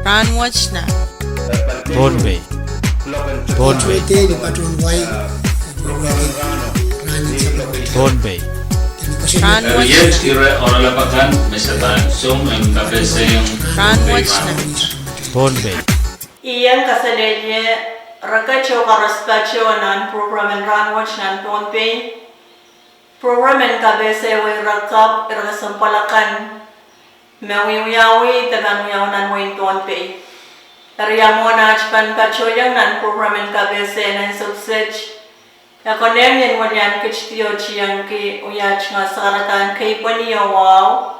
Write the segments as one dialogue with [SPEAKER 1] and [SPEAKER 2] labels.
[SPEAKER 1] Rahnwet na.
[SPEAKER 2] Pohnpei. Pohnpei. Pohnpei.
[SPEAKER 1] Rahnwet
[SPEAKER 3] Yes, tira orang lapakan misalkan sum ang kabese yung
[SPEAKER 1] Rahnwet na.
[SPEAKER 2] Pohnpei.
[SPEAKER 4] Iyan kasalelye rakacho karaspacho nan program Rahnwet nan Pohnpei. Program kabese way rakap irakasampalakan mewiyawi tagan yawan way Pohnpei. Ariamo na chpan pacho yang nan program kabese nan success. Yakonem yan walian kechtiyo chiyang ki uyach nga saratan kay paniyo wow.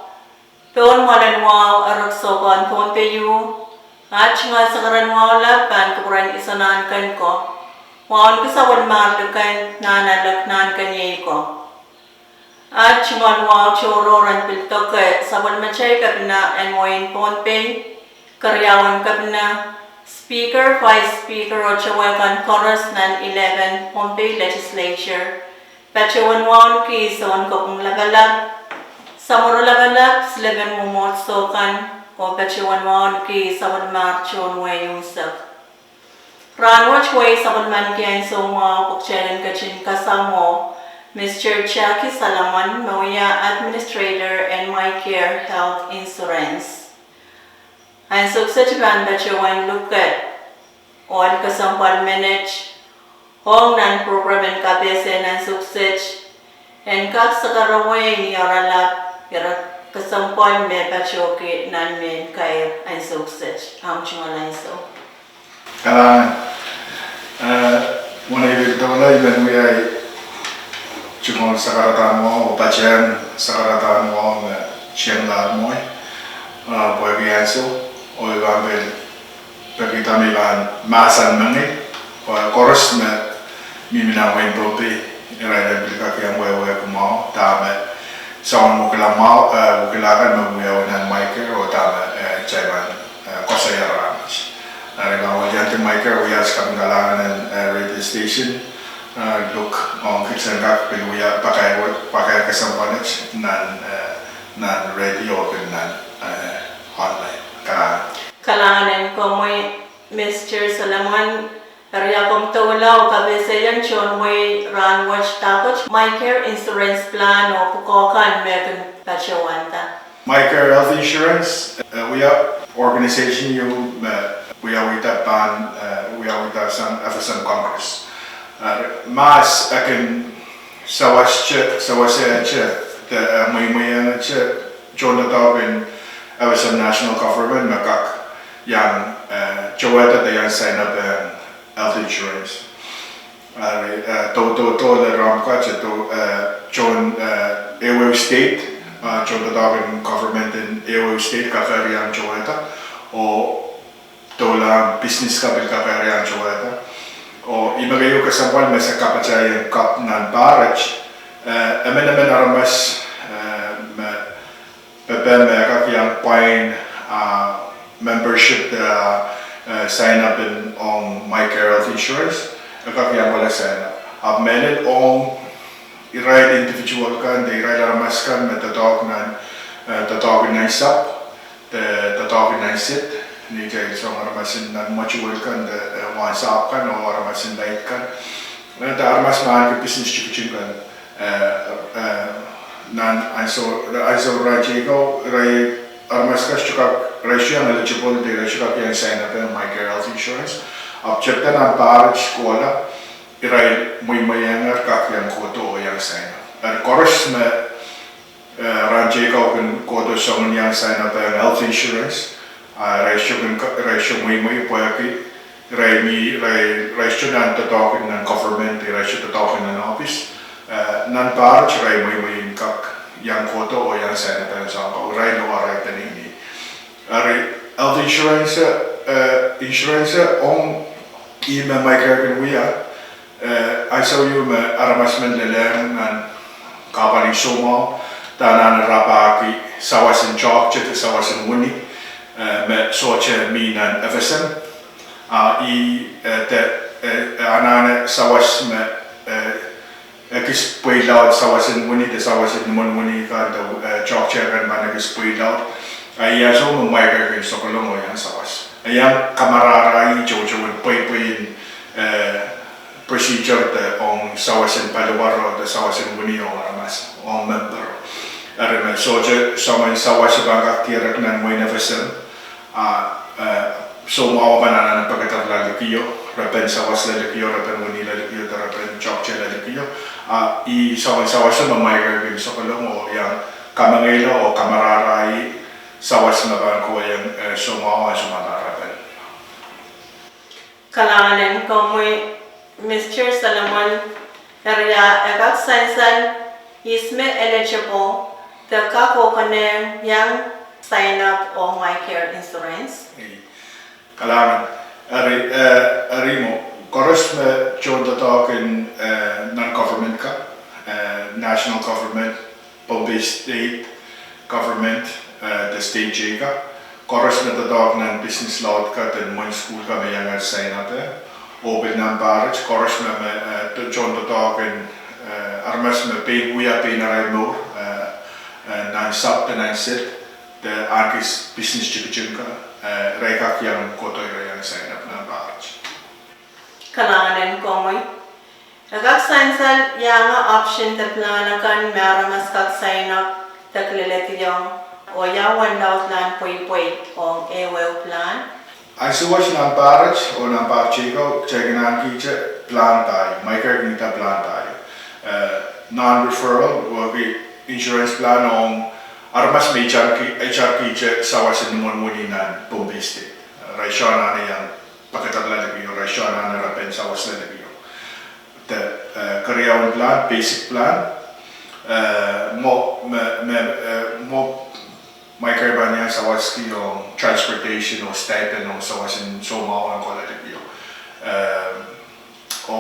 [SPEAKER 4] Peon malan wow araksokan Pohnpei yu. At nga sakaran wow lapan kapuran isanan kan ko. Waon kasawan marlakan nanalaknan kanyay ko. At nga wow chororan piltoke sawan machay kapina and wain Pohnpei. Karyawan kapina. Speaker, Vice Speaker Ochawakan Chorus nan 11 Pohnpei Legislature. Pachawan waon ki sawan kopong lagalak. Samuro lagalak 11 mumotsokan. O pachawan waon ki sawan marchon way yusap. Rahnwet way sawan man kiyan so mga pukchalan kachin kasamo. Mr. Chaki Salaman, Mawia Administrator and MiCare Health Insurance. And success ban bachawan look at all kasampal manage hong nan program and kabese nan success and kak sakaraway ni aralak kasampal me bachoke nan men kaya and success chungalay so.
[SPEAKER 5] Kailangan muna ibigtawala ilan mo ay chungon sa karatan mo o pachen sa karatan mo siyang lahat mo pwede yanso o iwabil pagkita milan masan mangi o chorus na miminawin Pohnpei irailan bilka kiyang wewe kumao tama saon mo kilamao kilakan mamuyaw ng MiCare o tama chayman kosayaran narigawa dyan MiCare uyas kami galangan ng radio station look on kitsan pinuya pakai kasampanit nan radio nan online
[SPEAKER 4] Kalangan ko may Mr. Salaman Ariakom tulaw kabesayan chon way Rahnwet takot MiCare insurance plan o pukokan meron pachawanta.
[SPEAKER 5] MiCare health insurance we are organization you we are with that ban we are with that some FSM Congress mas akin sawas the may John Datawin FSM national government makak yang Jawata they sign up health insurance. To the ramka to John Airway State, John Datawin government in Airway State kakarian Jawata o tola business kapil kakarian Jawata o imagayo kasampal may sa kapachayan kap nan barrage amen aramas pepe may yang point membership sign up on MiCare health insurance kakiyang wala sign up. Abmenet on i-ride individual kan, i-ride aramas kan met tatawag na isap, tatawag na isit, ni kaya isang aramasin na mutual kan, WhatsApp kan o aramasin light kan. Aramas mahal ka business chikiching kan, nan aiso raji ko ray armas ka chukak ratio ang eligible de ratio ka yang sign up ng MiCare health insurance objecta ng barrage kola iray muy mayangar ka yang koto o yang sign up and course na raji ka kun koto sa yang sign up ng health insurance ratio muy pwede ratio ng tatawagin ng government ratio tatawagin ng office nan barrage ray muy kak yang koto o yang sign up ng sa ray no aray tanini health insurance on MiCare kan wiya I saw you aramasmen leleng nan kapali sumo tanan rapaki sawasin job chete sawasin wuni me soche minan FSM anane sawas me kis puilaut sawasin wuni de sawasin wuni kan job check kan mana kis puilaut Iya so MiCare kan sokolong o yan sawas. Ayang kamararai jojo Pohnpei procedure the on sawasin palawaro the sawasin wini on amas on member. Arime soje sama sawas bangak tirak nan mo inevesen so mau banana pagkatar lalikiyo rapen sawas lalikiyo rapen wini lalikiyo rapen chokche lalikiyo I sawas na MiCare bin so kalong o yang kamangelo o kamararai sawas na bangko yang so mau sumarapen.
[SPEAKER 4] Kalangan ko mo Mr. Solomon, karya agak sainsan isme eligible the kako kane yang sign up on MiCare insurance.
[SPEAKER 5] Kalangan ari mo koros me jonta talk in non-government ka national government, Pohnpei state government, the state jiga. Koros me talk nan business law ka den mo school ka me yang sign up open nan barrage koros me jonta talk in armas me pay buya pay na rai mo nan sap nan sit the argis business jiga Reika yang koto yang sign up nan barrage.
[SPEAKER 4] Kalangan ko mo agak sainsan yang option the plan akan meramas kag sign up taklileti yung o yang window plan Pohnpei on AWL plan.
[SPEAKER 5] I watch nan barrage o nan barchigo cheginan kiche plan tayo MiCare ginita plan tayo non-referral wagi insurance plan on armas may HR kiche sawasin muni nan Pohnpei state rasyona na yang pagkatabla labiyo rasyona na rapen sawas labiyo the karyawan plan basic plan mo MiCare ba niya sawas yung transportation o stipend o sawasin somaw ang kolektibo o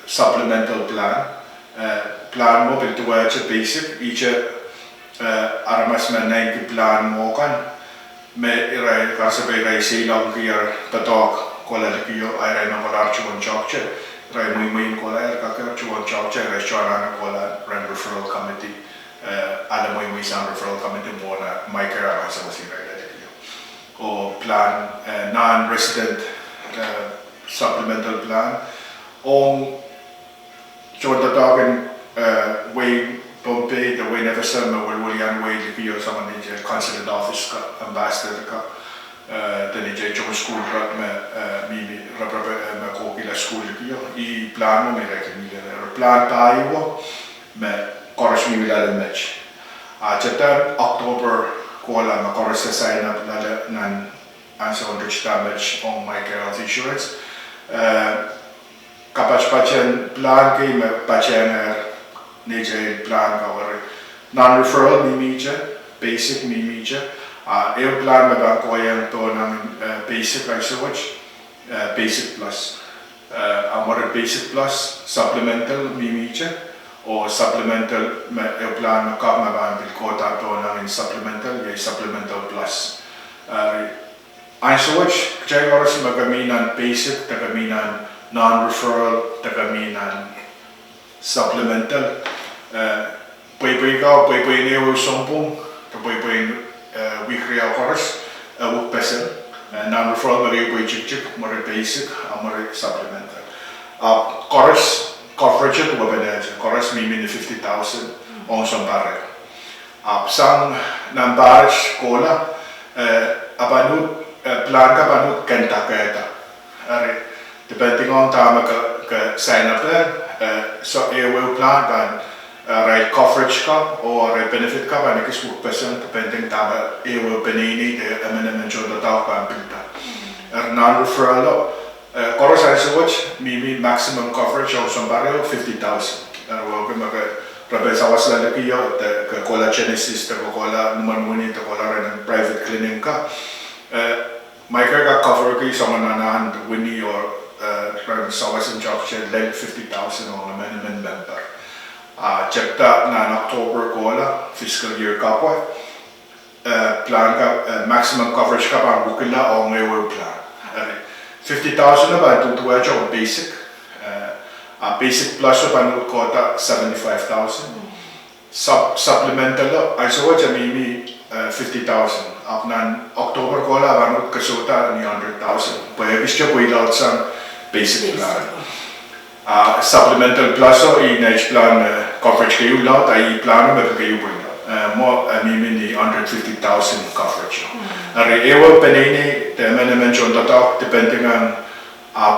[SPEAKER 5] supplemental plan plan mo pintuwa sa basic icha armas man 90 plan mo kan me iray kasabay ray silang kiyar patok kolektibo ay ray na kolar chuan chokche ray muy kolar kakar chuan chokche ray chuan kolar referral committee alam mo yung isang referral committee mo na MiCare ang sa masira ito. O plan, non-resident supplemental plan. O so tatawagin way Pohnpei, the way never sa mawalwalian way likiyo sa mga consulate office ka, ambassador ka, tani yung school ka, may kokila school likiyo. I-plan mo, may rekomenda. Plan tayo, may koros mi wilala match. Chatan October kola ma koros sa sign up nan answer on rich damage on MiCare health insurance. Kapach-pachen plan kay ma pachen nije plan ka war non-referral mi mija, basic mi mija. El plan ma ba ko yang to ng basic ay so much basic plus. Amore basic plus supplemental mi mija. O supplemental yung plan na kap mababil ko tato namin supplemental yung supplemental plus. Ang sawach, kaya oras magaminan basic, tagaminan non-referral, tagaminan supplemental. Pohnpei ka, Pohnpei niyo yung sumpong, Pohnpei weekly oras, wuk pesen. Non-referral magiging po chik-chik, mara basic, mara supplemental. Course, coverage ito ba na dyan? Koras may 50,000 on sa barrel. Sang ng barrage kola, abanut plan ka banut kanta kaya depending on tama ka sign up so AWL plan kan right coverage ka o right benefit ka ba nikis percent depending tama AWL penini de amendment da tao ka pilta. Non-referral Koros ay sa watch, mimi maximum coverage o sa barrio 50,000. Huwag ka mag-rabay sa wasla na kiyo, kola genesis, kola naman muni, kola rin ng private clinic ka. MiCare ka cover kayo sa mananahan, wini or sa wasan job siya, like 50,000 o naman member. Check ta na October kola, fiscal year ka po. Plan ka, maximum coverage ka pa, bukila o ngayon plan. 50,000 na ba tutuwa siya o basic. Basic plus na panunod kota 75,000. Supplemental ay so siya maybe 50,000. Apnan October kola banut kasuta ni 100,000. Pwede siya pwede sa basic plan. Supplemental plus o i-nage plan coverage kayo lahat ay plano ba kayo pwede. Mo mimin ni 150,000 coverage. Ari ewa penini tema na mention tatak depending on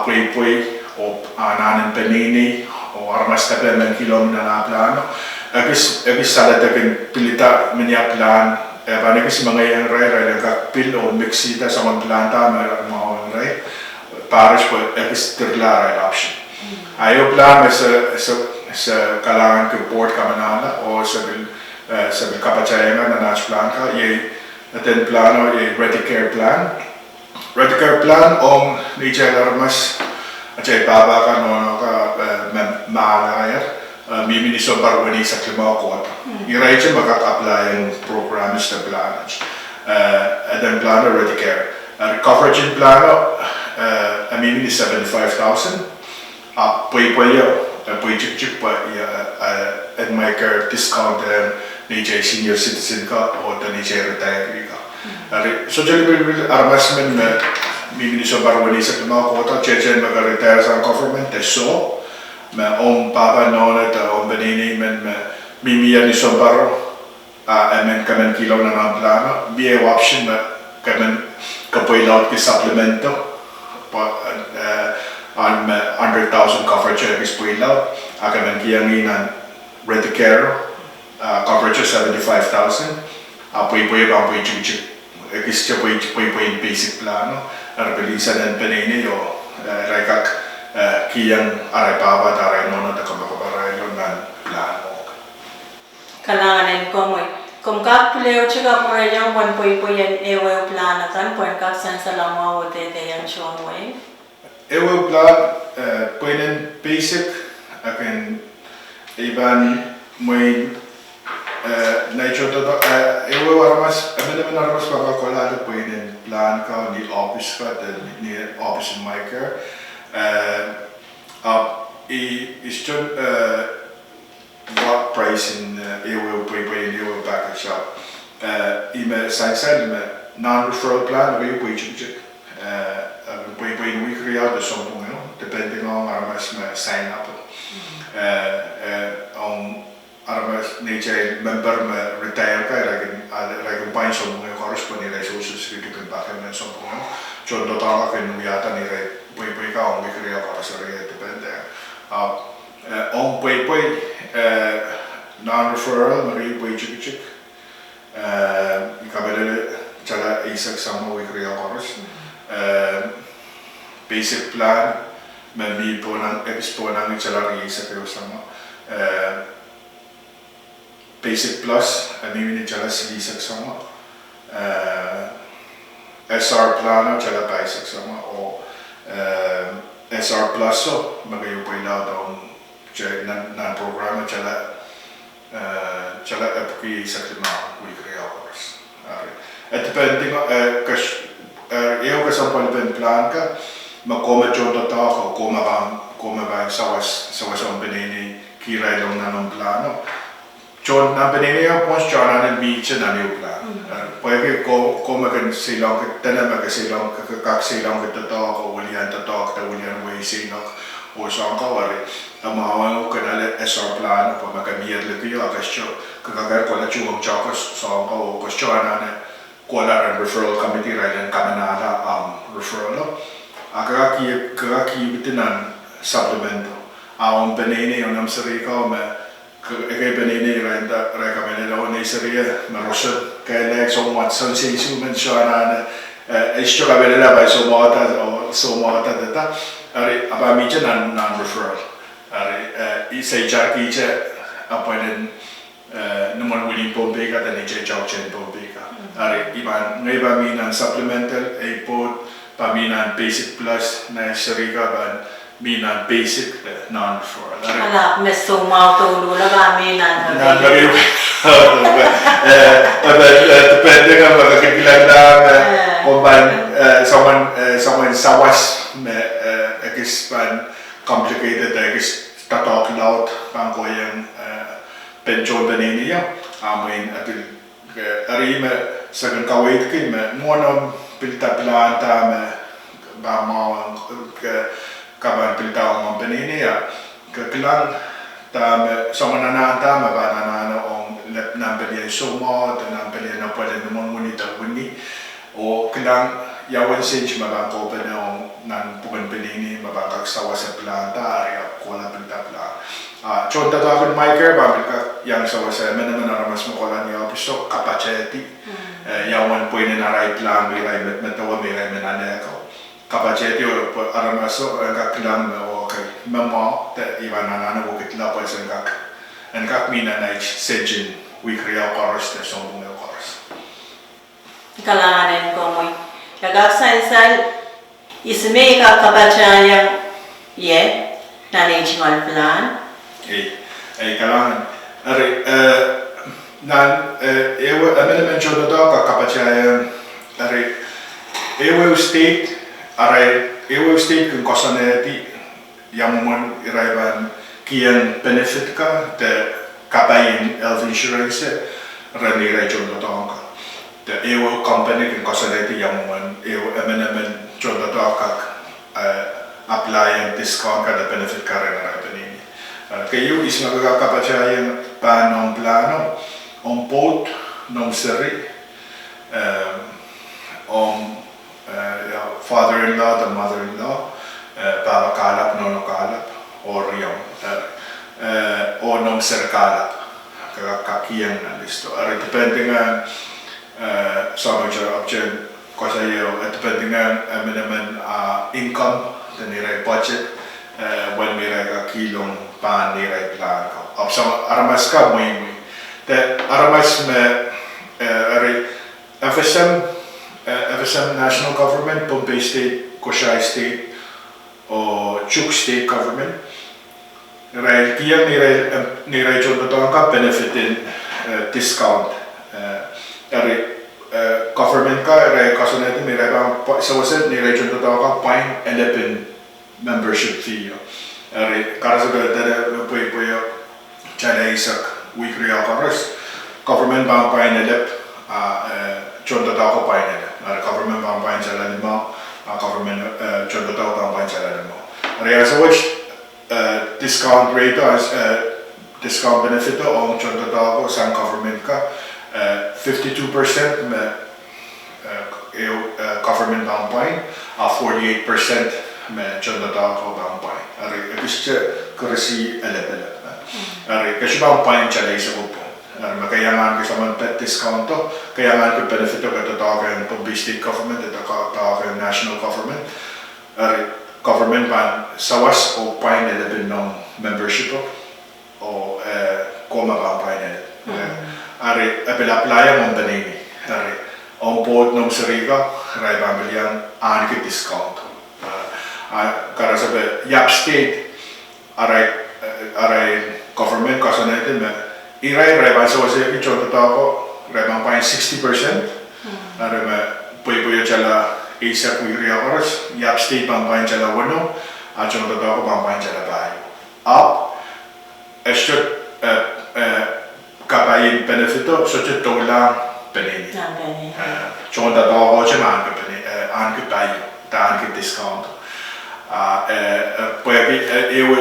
[SPEAKER 5] pwede o nanin penini o armas tape men kilom na plano. Agis salata kan pilita menya plan bana kasi mga yang ray nagkapil o mixita sa mga planta mga ray pares po agis terlara option. Ayo plan sa kalangan ke board kamanana o sa kapacayangan na nas plan ka ye aten plano ye Ready plan. Ready plan om ni mas acay baba ka no ka malayar mimi ni sobar wani sa klima ko iray siya makaka-apply yung programs na plano aten plano Ready coverage in plano mimi ni 75,000 pwede chik pa and MiCare discount ni senior citizen ka o ni retiree ka. So jali armas men mimi ni sobar wani sa klima ko chechen mag-retire sa government so ma om papa nona ta om benini men mimi ni sobar men kamen kilo na ng plano biye option kamen kapoy laut ki supplemento on 100,000 coverage is pulled out. Akan kiyangin ang Ready coverage 75,000. Apoy bang chik. Kisya puy basic plano. Arabilisan ang penini yo rekak kiyang aray paba taray nono ta kamakabaray yon ng plano.
[SPEAKER 4] Kalanganin ko mo. Kung kakpileo chika po yung 1.5 yan ewe plana kan, puan kaksan sa lama o tete yan chong way.
[SPEAKER 5] Ewe plan pweden basic akan iban may nature to ewe armas armas pagkakolado pweden plan ka ni office ka ni office in MiCare i-stun what price in ewe pwede ewe package shop ime side non-referral plan kayo pwede pwede we create the something depending on armas sign up on armas nature member retire ka like pain something corresponding resources kita kan pakai men something contoh tahu kan yata ni pwede ka on we create para sa depende on pwede non-referral mari pwede chik ikabele chala isak sama we create course basic plan may po ng expo ng salary sa kayo sama basic plus may chala sigisag sama SR plan chala basic sama o SR plus so magayo po ilaw daw ng programa chala epoki sa klima weekly hours at depending eu kasampal pen plan ka makoma conto ta ko koma ba sawas ang benini kiray lang na ng plano chon na benini ang pons chona na beach na niyo plan pwede koma kan silang tana mag silang kak silang kita ta ko walian ta ta walian way sinok o sa ka wari amawan ko kanale SR plan pa makamiyad lagi akasyo kagagar ko na chuwang chakos sa ko ko chona na kuala referral committee railan kamanala referral kagaki bitinan supplemento ang benene yung namsari ko kay benene renda recommended ako na isariya marosod kaya like so much so sisu mensyona isto kabela ba so mata data ari abami dyan non-referral ari isay jaki dyan appointed naman willing Pohnpei ka tani dyan chow chen Pohnpei ka ari iban ngayon minan supplemental ay po paminan basic plus na sarika ban minan basic non-referral
[SPEAKER 4] Ala, meso mau to lula ba minan
[SPEAKER 5] non-referral depende ka magkakilang na kumban someone sawas ekispan complicated ekis tatok laut pangko yung pension benini yung amin atil arime sagan kawait kin me monom pilta plan ta me ba ma kaban pilta on benini ya ke klan ta me somana ta me ba na on lep na beli somo ta na beli na pole no monita wini o klan ya wan sinch ma ba ko bene on nan pukan benini ma ba kak sawa sa plan ta area ko na pilta plan conta to akan MiCare ba yang sawa sa men mas mo ko lan ya piso capacity yawan pwede na right plan may right metawa may right menane ko capacity o aramaso kaklan okay memo te iwan na bukit la po sa kak mina na sejin we kriya koros te sombong ng koros
[SPEAKER 4] Kalahanin ko mo nagaksansal isme ka kabachayang management plan
[SPEAKER 5] kailangan nan amendment jono to kapacaya state kung kosaneti yamuman iraiban kian benefit ka te kapayin health insurance ranira jono to te company kung kosaneti yamuman amendment jono to apply discount ka the benefit ka ranira panini kayo is magkakapacaya pa ng plano on both non seri on father-in-law the mother-in-law baba kalap nono kalap or yung o non ser kalap kakakiyang na listo ari depende nga sa mga option kasi yung depende nga naman income taniray budget when may kilong pan niray plan ko opsa aramas ka mo the aramas me FSM national government, Pohnpei state, Koshai state, or Chuk state government. Right, here niray jono to ka benefit in discount. Government ka kasunod niray bang so said niray jono to ka point 11 membership fee. Karasa dere puy chana isak weekly hours. Government bang point 11 jono to ka point government bang point jalan mo government jono to ka point jalan mo. So which discount rate as discount benefit on jono to sa government ka 52% government bang point 48% me jono to bang point. Kasi kursi elebele. Kasi bang point chalay sa upo. Makayangan ko sa mga pet discount to, kayangan ko benefit to ito tawag yung Pohnpei state government, ito tawag yung national government. Government ban sawas o point 11 ng membership o koma bang point 11. Apela-playa mong banini. On board ng sariga, ray bang bilyang anki discount. Kara sabi, Yap State, aray government kasi natin, iray bang sa wasi yung chonto ko, ray bang pa 60%, aray puyo chala isa kuya oras, Yap State bang pa chala wano, at chonto ko bang pa chala bayo. Up, estot kapayin benefito, so chito lang penini. Chonto ko siya anki bayo, ta anki discount. Pwede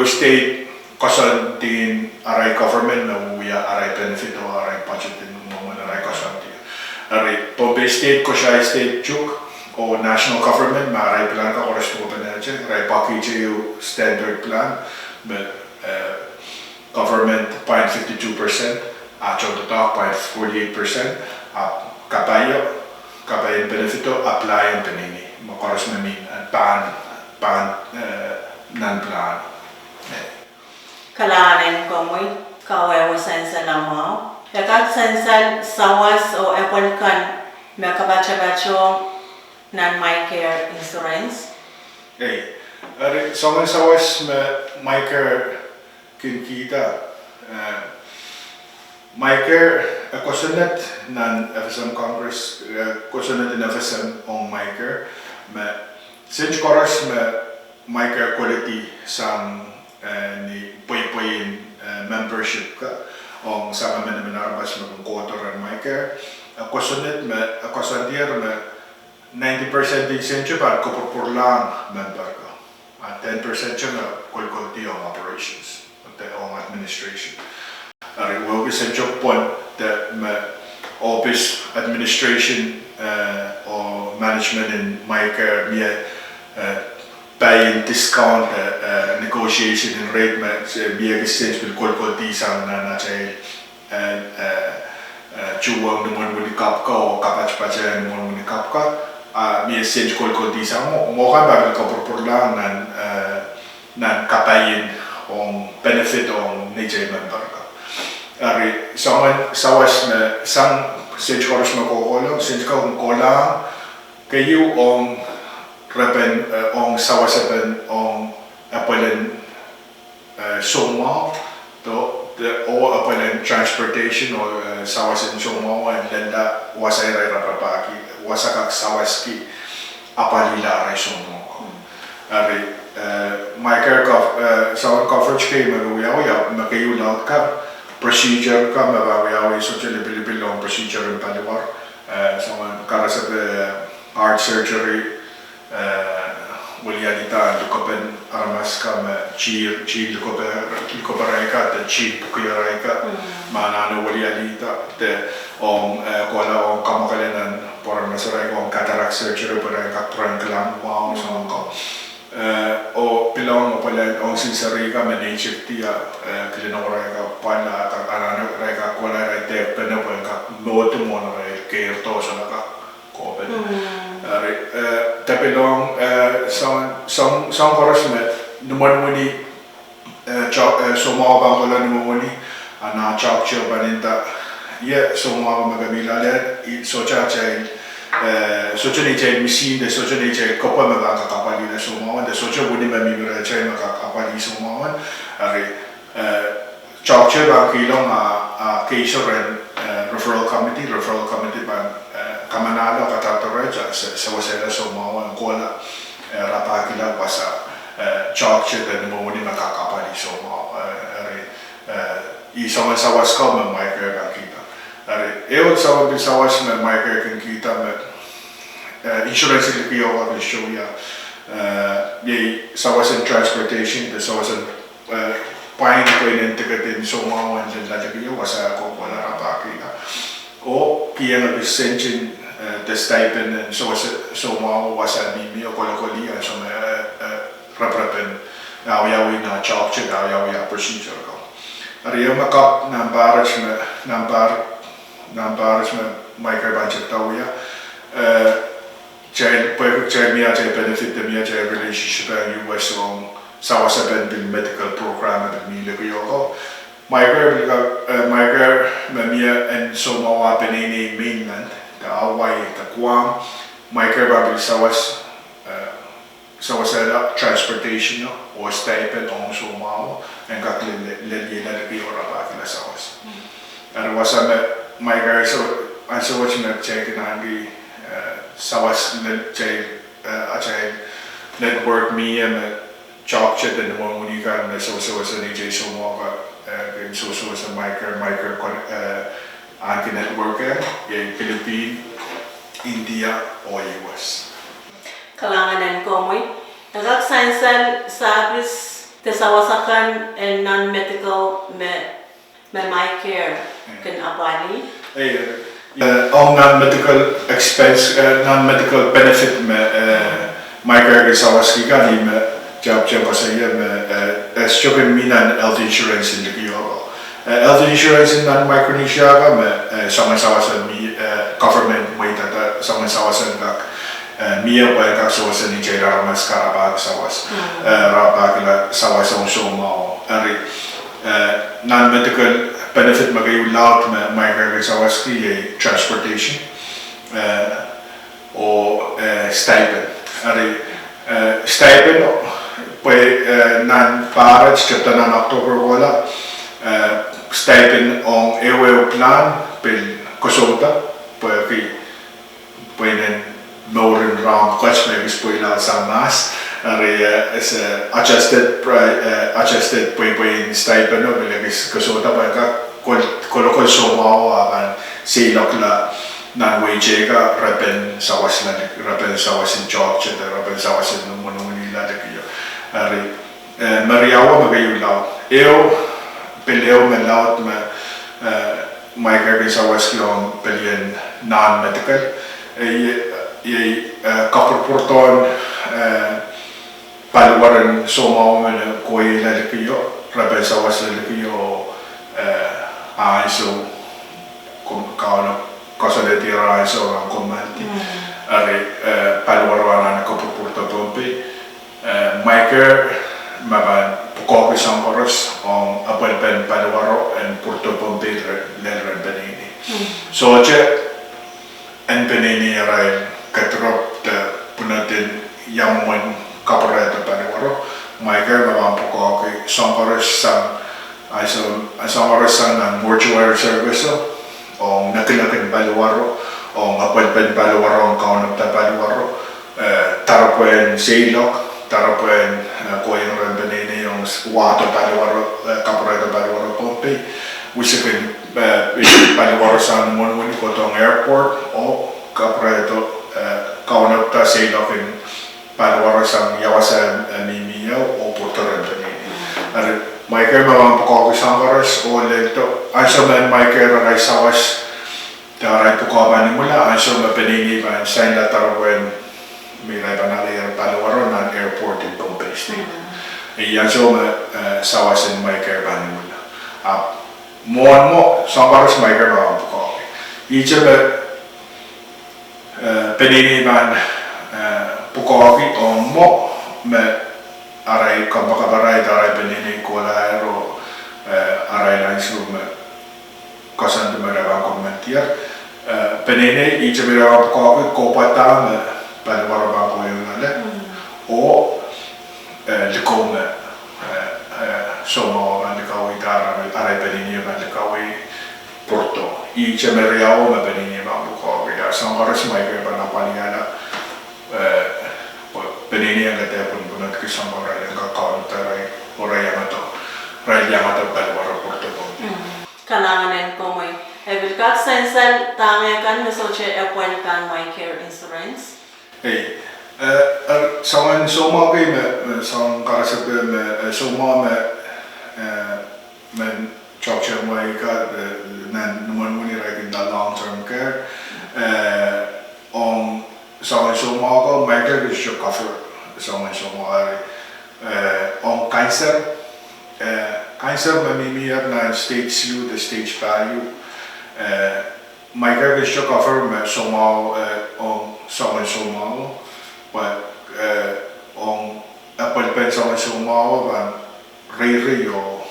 [SPEAKER 5] state kasan din aray government na uya aray benefit o aray budget din mo aray kasan din. Aray Pohnpei state, Koshai state, Chuk o national government maaray plan ka oras mo pa na dyan. Aray package yung standard plan government 0.52%, achong total 0.48%, kapayin benefito apply ang panini. Makaros namin nan plan.
[SPEAKER 4] Kalahanin ko mo kawawa sensa na mo. Yakat sensa sawas o epon kan may kabacha-bacho nan MiCare insurance.
[SPEAKER 5] Sawas MiCare kinkita. MiCare kusunat nan FSM Congress kusunat in FSM on MiCare. Since koras MiCare quality sang ni poy membership ka ong sama man naman arabas magong quarter and MiCare Akusunit me akusandier me 90% din sencho par kopor lang member ka. 10% siya na kulkulti ang operations at ang administration. Ari will be sencho point that me office administration or management in MiCare me pay discount negotiation in rate me be exchange with kulkulti sang na chay chuwang naman muli kap ka o kapach-pacha naman muli kap ka mi exchange kulkulti sang mo ka bagal kapurpur lang nan kapayin ang benefit ang nijay member ka. Ari sawas na sang since koros makukulang since ka kung kulang kayo ang repen ang sawasapan ang apalan suma to o apalan transportation o sawasan suma and then da wasay ray rapapaki wasakak sawaski apalila ray suma ko ari MiCare coverage kay magawiyaw makayo lahat ka procedure ka mabawiyaw so libil ang procedure in paliwar sa karasap heart surgery Willialita lukopen armas ka chi lukoparayka te chi pukuyarayka manano Willialita te kola o kamakalinan por masaray ko cataract surgery para kakturan ka lang wow sa ko o pilawang mo pala o sinsari ka managed tiya kilinawaray ka pala anano ray ka kola ray te penapoy ka loto mo na ray care to sa naka kopen tapi long some koros met numan muni somawa bang kola numan muni ana chak chio baninda ye somawa magamila le socha chay socha ni chay machine de socha ni chay kopa mabanga kapali de somawa de socha buni mamibira chay makakapali somawa ari chak chio bang kilong case referral committee bang kamanalo katatoreja sa wasela somawa ang kola rapakila wasa chokche de mo ni makakapali somawa ari isawan sawas ka man MiCare kan kita ari ewan sawan bin sawas man MiCare kan kita met insurance ni kiyo ka show ya ye sawasan transportation de sawasan pain ko in integrated somawa and lalaki wasa ko wala rapakila o kiya na bisentin the stipend and so mo wasa mimi o kolokoli and so raprapen yawi na chop check yawi procedure ko ariyo makap nambaras me MiCare budget tawya child benefit the mia child relationship and US on sawasaben bil medical program and mi ko MiCare mamia and so mawa penene mainland the Hawaii the Guam MiCare babil sawas transportation or stipend on so mawa and got lelila pi ora ba kila sawas and wasa MiCare so what's na check nangi sawas chay network me and chop chat and mo muni ka na so ni jay so mawa so sa MiCare anti-network yung Philippines, India o US.
[SPEAKER 4] Kalanganan ko mo'y nagkaksainsan service tasawasakan and non-medical MiCare kan apani?
[SPEAKER 5] Ang non-medical expense, non-medical benefit MiCare kasawaski ka ni job pasaya stupid minan health insurance in the health insurance in Micronesia ka sawasan mi government may tata sawasan ka miya pa ka sawasan ni Jay Ramas karabag sawas rabag sawasan suma ari non-medical benefit magayo lahat MiCare sawaski transportation o stipend ari stipend nan parats chapter nan October wala stipend on ewe plan pel kosota pueden noren round clutch maybe spoiler sa mas is adjusted pueden stipend no bilang kosota pa ka kolokol so mau akan silok la nan wage ka rapen sawasin job che rapen sawasin no mononi la de yo ari mariawa magayu lao peleo me lao me MiCare ke sawas kiong pelien non medical ye couple porton paluaran somao me koi la de yo rapen sawas la de yo so kauna cosa de tira so ang commenti ari paluaran na couple porton Pohnpei MiCare maban kopi sangkoros on apel paluaro en porto Pohnpei ler benini so che en benini rai katrop de punatin yamon kaporeta paluaro MiCare maban kopi sangkoros sang sangkoros sang ang mortuary service on nakilakin paluaro on apel paluaro on kaunap ta paluaro tarapuen seilok tarapuen koin ren benini yung water paluaro kaporeta paluaro Pohnpei wisikin paluaro sa mon kotong airport o kaporeto kaunap ta seilokin paluaro sa yawasan mimiyaw o porto ren benini ari MiCare mamang pukoki sangkaras o lento anso man MiCare rai sawas taray pukoban ni mula anso mapenini man sa ila tarapuen mirai banali paluaro nan airport in Pohnpei State. Iyan so sawasin MiCare bani mula. Mo sangkaras MiCare ba ko. Iyan penini man pukoki o mo me aray kampakabaray taray penini kolaero aray lang so me kasan dumarawa kommentier penini iyan mirawa pukoki kopata me paluaro ba ko yung nala o likome somo man likawi dara aray penini man likawi porto iyan mirawa me penini ba ko ya sangkaras MiCare ba na paningala penini ang katepon punat kisang oray ang kakaon taray oray ang ato paluaro porto
[SPEAKER 4] Kalanganin ko mo Evilkat sensal tangi kan misoche appoint kan MiCare insurance.
[SPEAKER 5] Hey, someone soma kay me sang karasap me soma me chokcha mo ka nan naman mo ni right in the long term care on someone soma ko MiCare is your cover someone soma on cancer mamimiyat na stage 2 the stage value MiCare is your cover me soma on someone sumao but on apel someone sumao ban riri o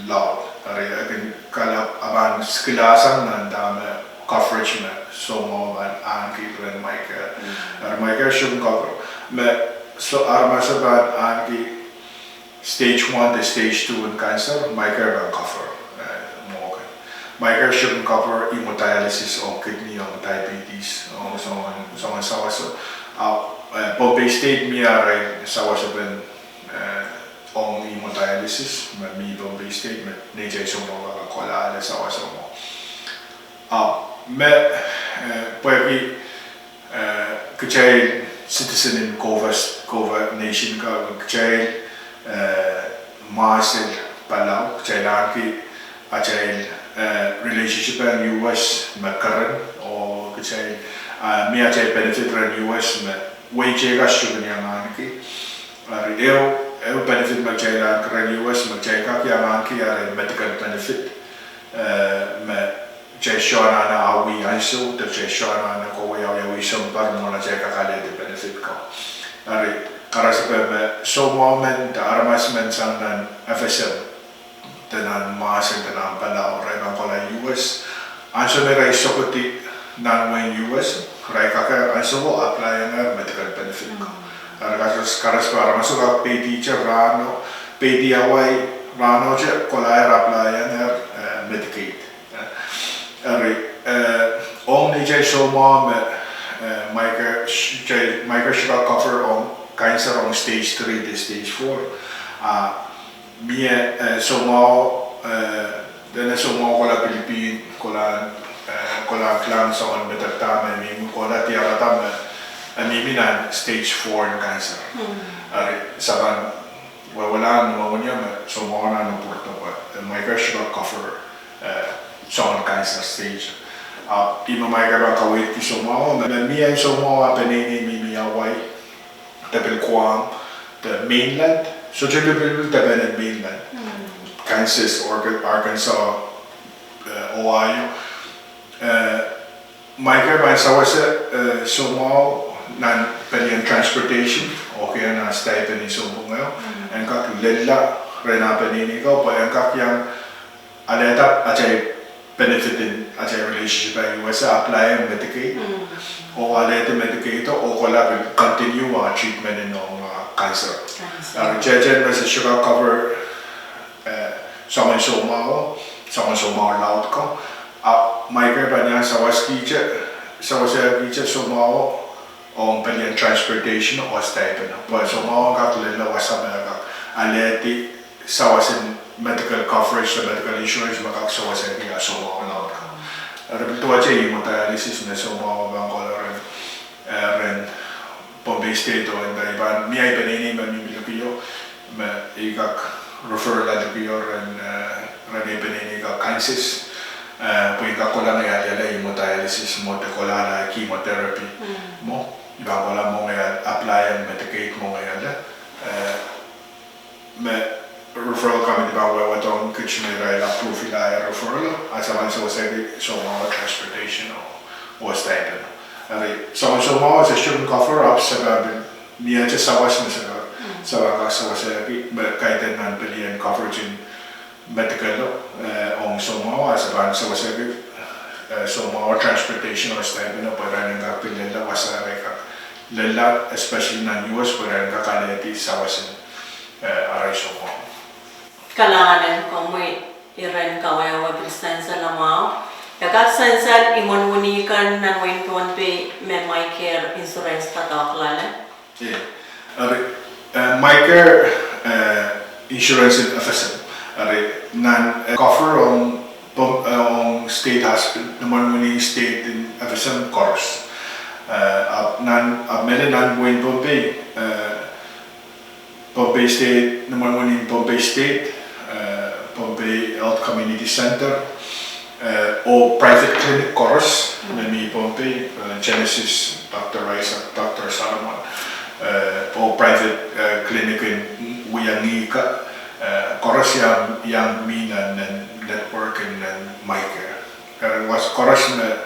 [SPEAKER 5] loud ari akin kala aban skilasan nan dame coverage me sumao ban anki ren MiCare MiCare should cover me so arma sa ban anki stage 1 to stage 2 in cancer MiCare ban cover MiCare should cover hemodialysis on kidney on diabetes on someone sawas Pohnpei State miaray sawas ben on hemodialysis mi Pohnpei State me nejay sumo kola ala sawas mo me pwede kachay citizen in Kova nation ka kachay masil Palau kachay laki kachay relationship in US makaran o kachay mi achay benefit in US me wage ka sugar niya ngani eu benefit machay la in US machay ka kya ngani ya medical benefit me chay shona na awi anso de chay shona na ko ya wisam par mo na chay ka kale de benefit ka ari karasa me so moment armasmen sangan FSM tenan maasin tenan Palau rai bang kola US anso me rai sokoti nan wen US rai kaka anso mo apply na medical benefit ko karas para masuk ka pay teacher rano pay DIY rano je kola apply na Medicaid ari only jay so mo MiCare should cover on cancer on stage 3 to stage 4 mie somo dene somo ko la Pilipin ko la kola klang sa on betatama mi kola tiara tam mi na stage 4 cancer. Ari saban wala no mo so mo na no porto pa. MiCare should cover sa on cancer stage. Ima MiCare ka wait ki so mo na mi ay so mo apenini mi away tabel kwam the mainland. So jebe bil tabel mainland. Kansas, Arkansas, Ohio. MiCare by sawase sumo nan pelian transportation okay na stipend ni sumo ngayon and kak lella rena penini ko pa ang kak yang aleta ajay benefitin ajay relationship ay USA apply Medicaid o aleta Medicaid o kola continue treatment in cancer. Jejen versus sugar cover someone sumo laut ko. MiCare ba niya sa waskiche sumo on pelian transportation o stipend. But sumo katlila wasama aleti sa wasin medical coverage sa medical insurance makak sa wasin kaya sumo laut ko. Repito aja yung dialysis na sumo bang kola ren Pohnpei State o inda iban mi ay panini mamimilapio ma igak referral alapio ren panini ka Kansas. Pwede ka kola na yala yung dialysis mo, te kola na chemotherapy mo, iba kola mo ngayon, apply ang Medicaid mo ngayon. Referral kami di ba wawatong kitchenera yung approve ila referral, at sa manso sabi so mga transportation o stipend. So mga sa student cover up sa gabi, niya sa sawas na sa sabi, kahit na pilihan coverage in medical on sumo as a sa wasabi sumo transportation or stipend para nga pilala wasare ka lala especially na US para nga kaleti sa wasin aray sumo
[SPEAKER 4] Kalanganan ko mo iren kawayawa bilsensa lamang yagat sensa imonunikan ng Pohnpei may MiCare insurance katawaklala MiCare insurance in FSM nan cover on state hospital naman muni state in FSM course nan mele nan buin Pohnpei Pohnpei State naman muni Pohnpei State Pohnpei Health Community Center o private clinic course nami Pohnpei Genesis Dr. Rice Dr. Salomon o private clinic in Uyangika Koras yang minan and network and MiCare. Was koras na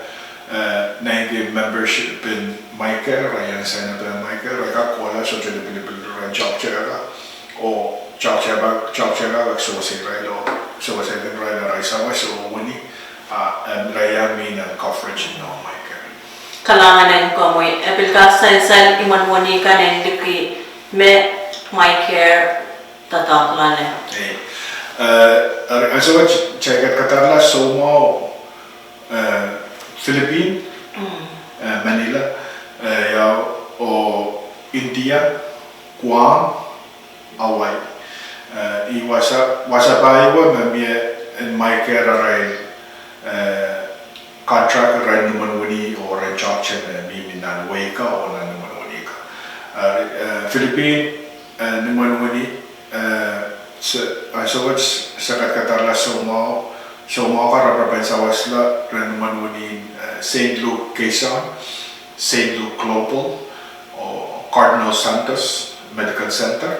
[SPEAKER 4] yung membership in MiCare, yang senator MiCare, reka kuala so jadi pilih-pilih job cera o job cera so saya kan raya sama so wani raya minan coverage no MiCare. Kalanganan ko mo aplikasyon sa imanwani ka ng diki me MiCare tataklan
[SPEAKER 5] also check katarla sumo Philippines Manila o India Guam Hawaii iwasa bayo mamie in MiCare aray contract aray naman wani o aray job chen mi nan way ka o nan naman wani ka Philippines naman wani so what's sakat katarla sumo ka raprapan sa wasla ren manunin St. Luke Quezon, St. Luke Global o Cardinal Santos Medical Center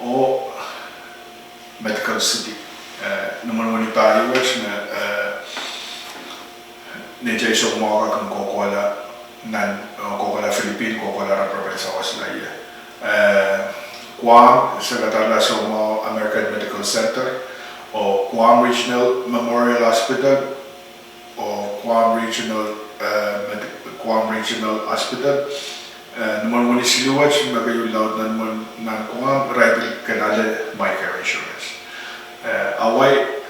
[SPEAKER 5] o Medical City naman wani tayo which na nejay sumo ka kung kokola Philippine kokola raprapan sa wasla Guam sa katarla sumo American Medical Center o Guam Regional Memorial Hospital o Guam Regional Hospital naman muni siluwat magayulaw nan Guam rival kanale MiCare insurance away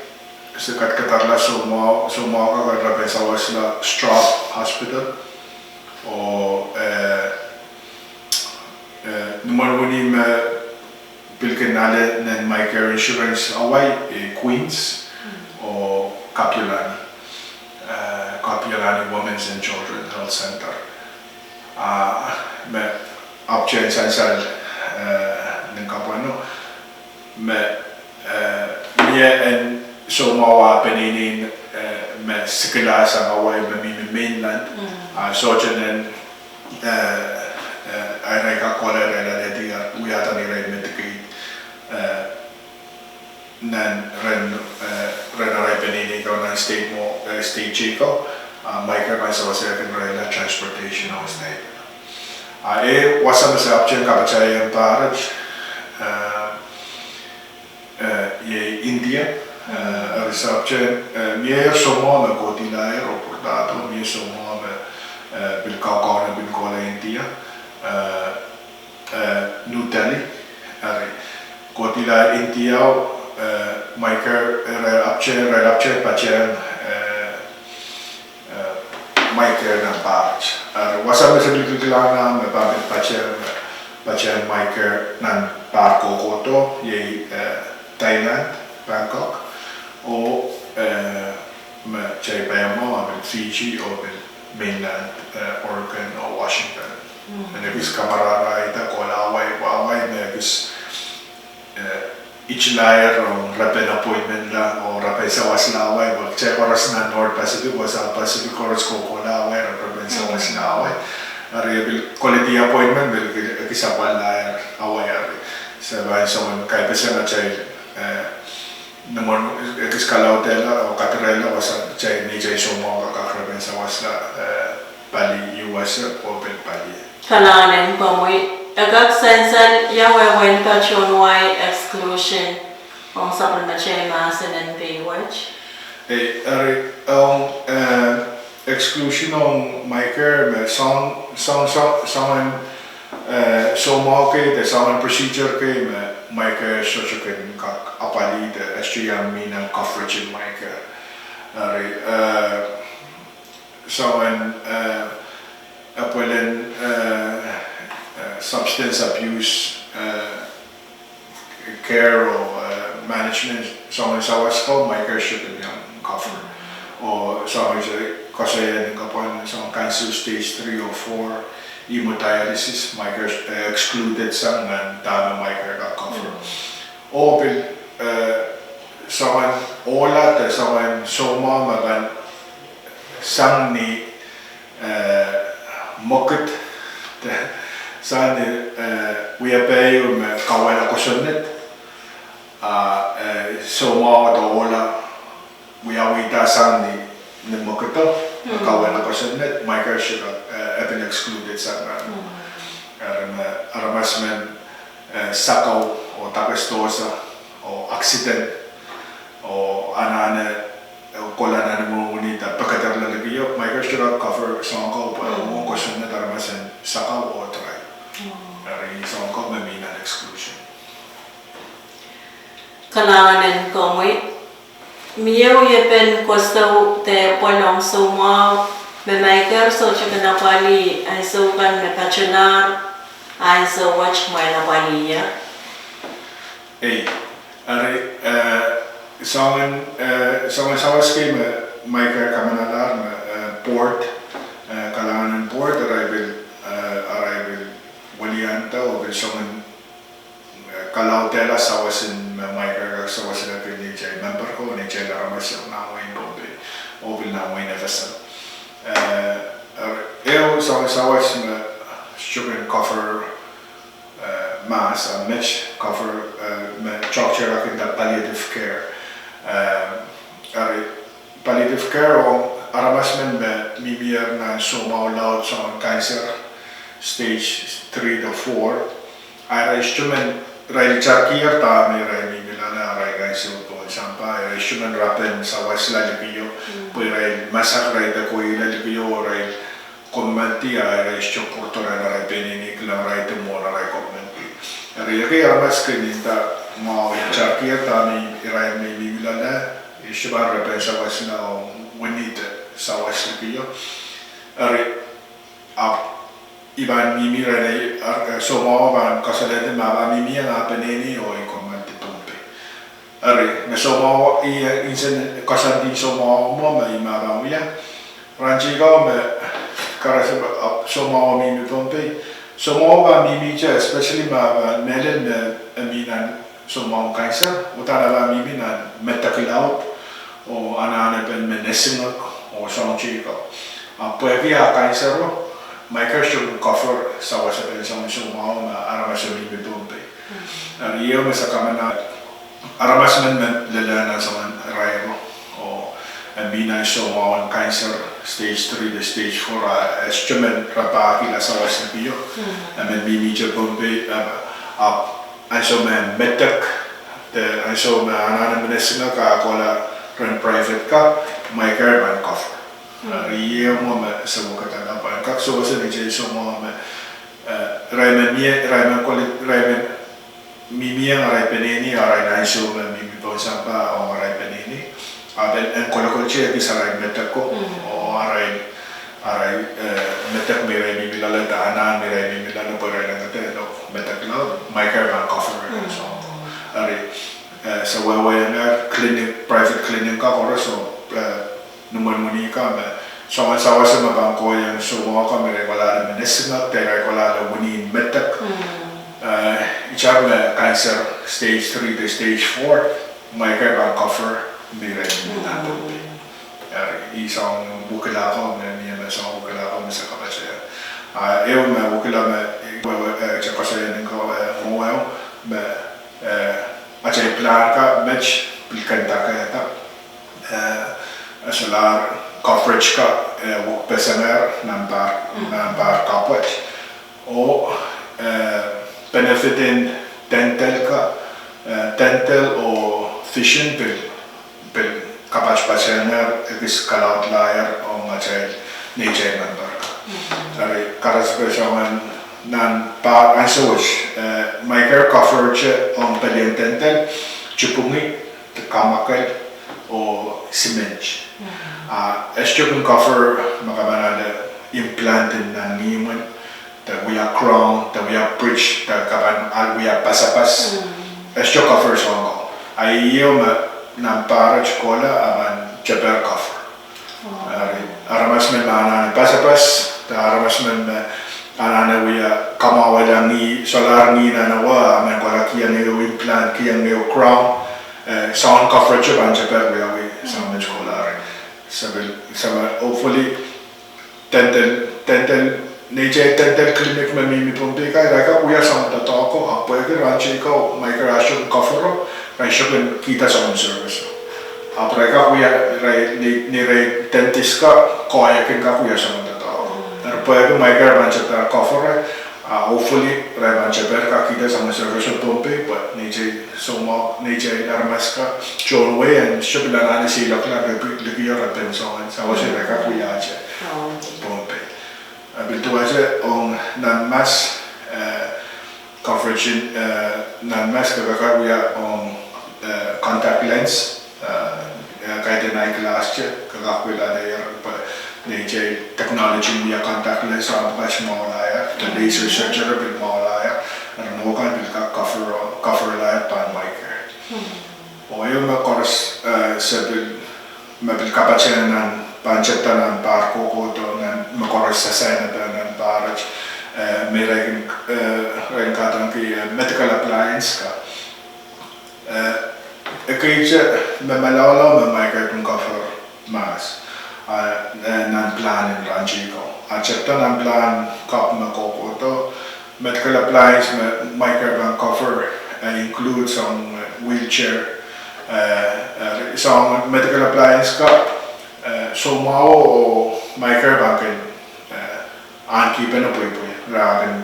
[SPEAKER 5] sa katarla sumo ka raprapan sa wasla Straub Hospital o naman muni pilken nale ng MiCare insurance away Queens o Kapilani Yalani Women's and Children Health Center. Me option sansal ng kapano me mie en so mawa peninin me sikila sa away me mainland so chenen ay reka kolera la dia uyata ni red medicate nan ren ay peninin ko na state mo state chico MiCare may sa second rail transportation house na ito. Wasam sa option kapachay ang paraj India sa option miye somo na kotila aeroportato miye somo na bilkakaw na bilkola India New Delhi kotila India MiCare rail option pachay MiCare ng paraj. Wasam sa bilkilana may pabit pachay MiCare ng Parko Koto, Thailand, Bangkok, o chay payamo ng Fiji o mainland Oregon o Washington. Nagis kamarara ita ko laway na nagis each layer o rapid appointment lang o rapid sa waslaway o chay oras na North Pacific o sa Pacific oras ko laway o rapid sa waslaway ari quality appointment bil kisa pa layer away ari sa bahay sa kay pesa na chay namon kis kala hotel o katrela o sa chay ni chay sumo ka rapid sa wasla pali US o bil pali
[SPEAKER 4] Kalanen pamoy agak sensan yawe wen pachon why exclusion on sa pagdachay masan and pay watch
[SPEAKER 5] ari exclusion on MiCare may someone somo ke the someone procedure ke MiCare social ken kak apali the SGM mina coverage in MiCare ari someone apulen substance abuse care or management someone sawas ko MiCare should be covered or someone kasi kapon sa cancer stage 3 or 4 hemodialysis MiCare excluded sang and tama MiCare got covered o someone ola ta someone soma magan sang ni mokit sa ni uyape kawala ko sunnet soma to ola uyawita sang ni mokito kawala ko sunnet MiCare should have been excluded sa aramasmen sakaw o tapestosa o accident o anane kola na mo unita pagkatag lalagyo MiCare should have cover sa ko pa mo ko sunnet aramasen sakaw o try ari sa ko may exclusion
[SPEAKER 4] Kalanen pamoy Miyaw yepen kostaw te polong suma me MiCare so chika na pali ay so kan me pachonar ay so watch mo na pali ya
[SPEAKER 5] ari someone sawas kay MiCare kamanalar port kalangan port arrival walianta o someone kalau tela sawasin MiCare sawasin na pinijay member ko ni Jay Ramas na wain bobe o bil na wain vessel sawas na sugar cover mass and mesh cover structure akin da palliative care palliative care o aramas men mimiyar na sumaulaw sa cancer stage 3 to 4 ay instrument Rai charkier ta may rai milana rai guys yung po sampa rai shuman rapen sa wasla lipiyo po rai masak rai da ko ila lipiyo rai commenti rai shom portora rai penini klang rai temo rai commenti rai kay amas kinita mau charkier ta may rai may milana shuman rapen sa wasla o winita sa wasla lipiyo rai iban mimi rai so mo ban kasalete maba mimi ang apeneni o ikomante Pohnpei ari na so mo insen kasandi so mo mai maba uya ranchi ka me karasa somawa mimi Pohnpei somawa mimi je especially ma melen minan somawa cancer utana ba mimi na metakilaut o anane ben menessingak o songchi ka puevi a cancer MiCare should cover sawa sa ben somawa ma aramas mimi Pohnpei iyo me sakamana aramas men lelana saman rayo o mina somawa cancer stage 3 to stage 4 estimate rapaki la sawas na piyo amen mimi je Pohnpei also man metak the also man anana menesinga ka kola run private ka MiCare ban cover riyo mo ma sabu kata na pa kak so sa ni je somawa raimen mimi ang raipeneni aray na iso mimi po sampa o raipeneni abel en kola che di saray metak ko o aray metak miray mimi lala daanan miray mimi lala paray na kate no metak na MiCare ban cover so aray sa wawayan na clinic private clinic ka or so numan ka so ang sawa sa mabangko yung sumo ka miray wala na menesinga teray wala na wuni metak ichar me cancer stage 3 to stage 4 MiCare ban cover miray na isang bukila ko niya na isang bukila ko sa kapasya ewan me bukila me sa kapasya ko muwaw me acay plan ka match pilkanta ka yata solar coverage ka wuk pesamer nambar kapwat o benefitin dental ka dental o vision pil kapag pasyaner is kalaut layar o macay nature number sorry karas besawan nan pa ansoch MiCare coverage on palian dental chupungi kamakal o cement estrogen cover makabanada implanted na niman ta wiya crown ta wiya bridge ta kaban al wiya pasapas estrogen cover songo ayo na para chokola aman jaber cover aramas men ana pasapas ta aramas men ana wiya kamawala ni solar ni na nawa aman kola kiyan ni implant kiyan ni crown sound coverage ban jaber wiya wi sound chokola sabi hopefully dental nature dental clinic में मी Pohnpei का रखा हुआ समझता तो आपको आपको एक रांची का MiCare आशुक cover राइशुक kita sound service आप रखा हुआ रे dentist का कोई एक का हुआ समझता तो आपको एक MiCare Ranchi cover hopefully Ranchi पर का kita sound service Pohnpei but nature Soma nature armas का John Way and शुभला नानी सी लकला लगी और अपन सोन सावशे रखा हुआ आज Pohnpei Abito aja on non-mass coverage non-mass kakak we on contact lens kaya na class che kakak we la de nature technology we contact lens ang pas mo la ya the laser surgery bil mo la ya ano kan bil ka cover la pan MiCare o yung course sabil mabil kapatyan ng panceta ng barko ko to ng makoros sa sana ng baraj may rin katang ki medical appliance ka kaya siya mamalawalaw MiCare kung cover mas ng plan in ranchi ko at siya ng plan kap na ko to medical appliance MiCare kung cover include some wheelchair some medical appliance ka so mao MiCare bankin anki pena pui ragan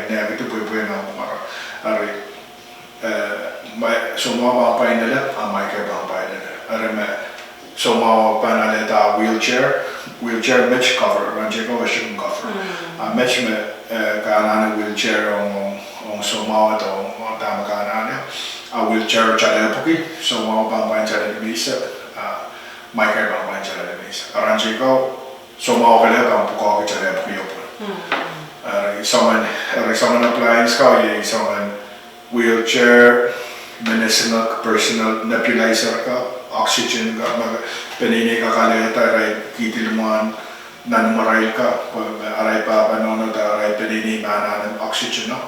[SPEAKER 5] negative pui na mara ari so mao pa inala MiCare bang pa inala ari me so mao panale ta wheelchair match cover ranche ko washing cover match me kanana wheelchair on so mao to ta kanana wheelchair chale puki so mao bang pa chale bisa MiCare bang pa chale bisa ranche ko so mao kale bang puko ko chale puki yo someone appliance ka ye someone wheelchair medicinal personal nebulizer ka oxygen ka penini ka kaleta rai kitilman nan marai ka arai pa banono ta arai penini mana oxygen no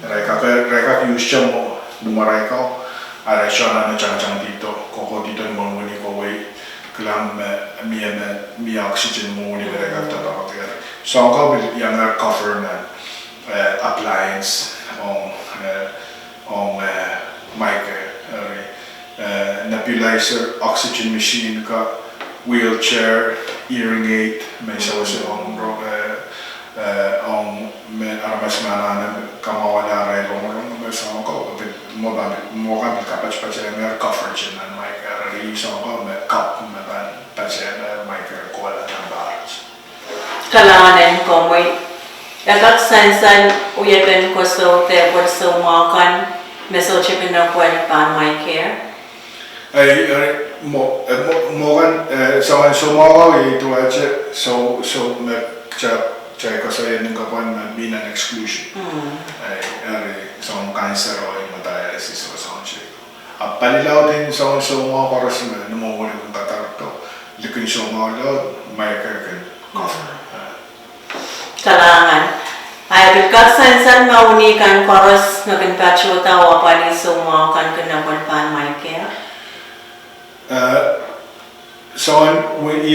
[SPEAKER 5] rai ka use chamo numarai ka arai shana no chang dito ko dito mo ni ko wei klam mi oxygen mo ni rai ka ta ba ka so ko yang cover na appliance on MiCare nebulizer oxygen machine ka wheelchair hearing aid may sa on aramas mana kamawala rai long sa ko mo kan kapach na coverage na MiCare ri so ko cup na ban na MiCare ko la na barage
[SPEAKER 4] Kalanen ko may Agak sensan uyaben ko so te word so makan meso chipin na kuan pan MiCare.
[SPEAKER 5] Ay mo kan so mo itu aja so me cha ko sa yan ko pan binan exclusion. Ay so cancer o dialysis o so che. Palilaw din so mo para sa mo mo kung tatarto. Likin so mo MiCare kan cover.
[SPEAKER 4] Kalangan. Ay bigat sensan maunikan koros ngagin pachuta wapani semua kan kena pan MiCare.
[SPEAKER 5] So when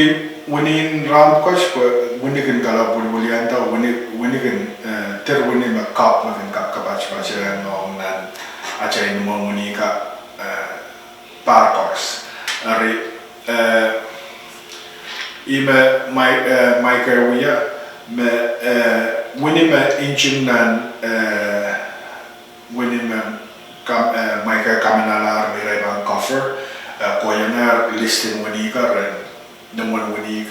[SPEAKER 5] in round coach when you can kala bulbulian ta when you can ter when you makap ngagin kapkabach pachiran no nan acha in mo munika parkos. Ari ima MiCare wiya wini me inching nan wini me MiCare kaminala mirai bang cover koyana listing wini ka ren namun wini